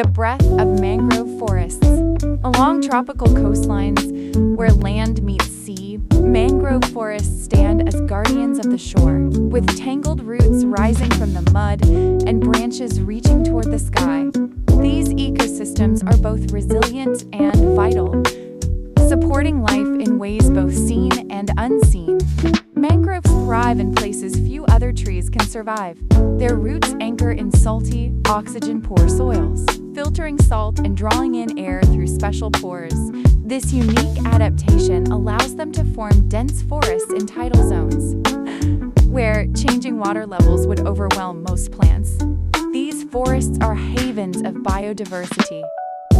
The breadth of mangrove forests. Along tropical coastlines where land meets sea, mangrove forests stand as guardians of the shore, with tangled roots rising from the mud and branches reaching toward the sky. These ecosystems are both resilient and vital, supporting life in ways both seen and unseen. Mangroves thrive in places few other trees can survive. Their roots anchor in salty, oxygen-poor soils, filtering salt and drawing in air through special pores. This unique adaptation allows them to form dense forests in tidal zones, where changing water levels would overwhelm most plants. These forests are havens of biodiversity.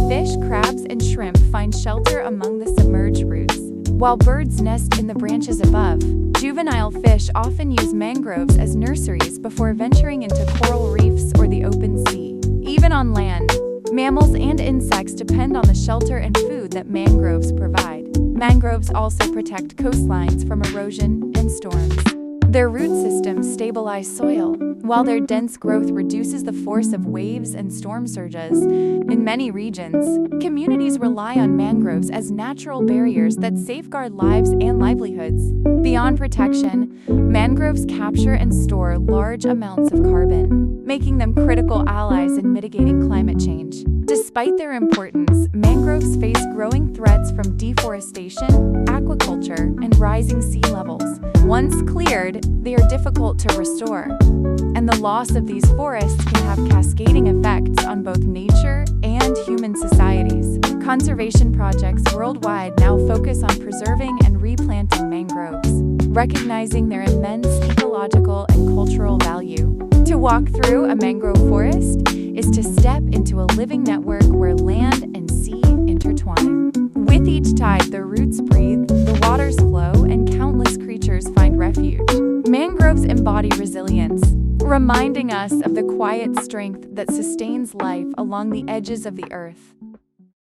Fish, crabs, and shrimp find shelter among the submerged roots, while birds nest in the branches above. Juvenile fish often use mangroves as nurseries before venturing into coral reefs or the open sea. Even on land, mammals and insects depend on the shelter and food that mangroves provide. Mangroves also protect coastlines from erosion and storms. Their root systems stabilize soil, while their dense growth reduces the force of waves and storm surges. In many regions, communities rely on mangroves as natural barriers that safeguard lives and livelihoods. Beyond protection, mangroves capture and store large amounts of carbon, making them critical allies in mitigating climate change. Despite their importance, mangroves face growing threats from deforestation, aquaculture, and rising sea levels. Once cleared, they are difficult to restore, and the loss of these forests can have cascading effects on both nature and human societies. Conservation projects worldwide now focus on preserving and replanting mangroves, recognizing their immense ecological and cultural value. To walk through a mangrove forest is to step into a living network where land and sea intertwine. With each tide, the roots breathe, the waters flow, and countless creatures find refuge. Mangroves embody resilience, reminding us of the quiet strength that sustains life along the edges of the earth.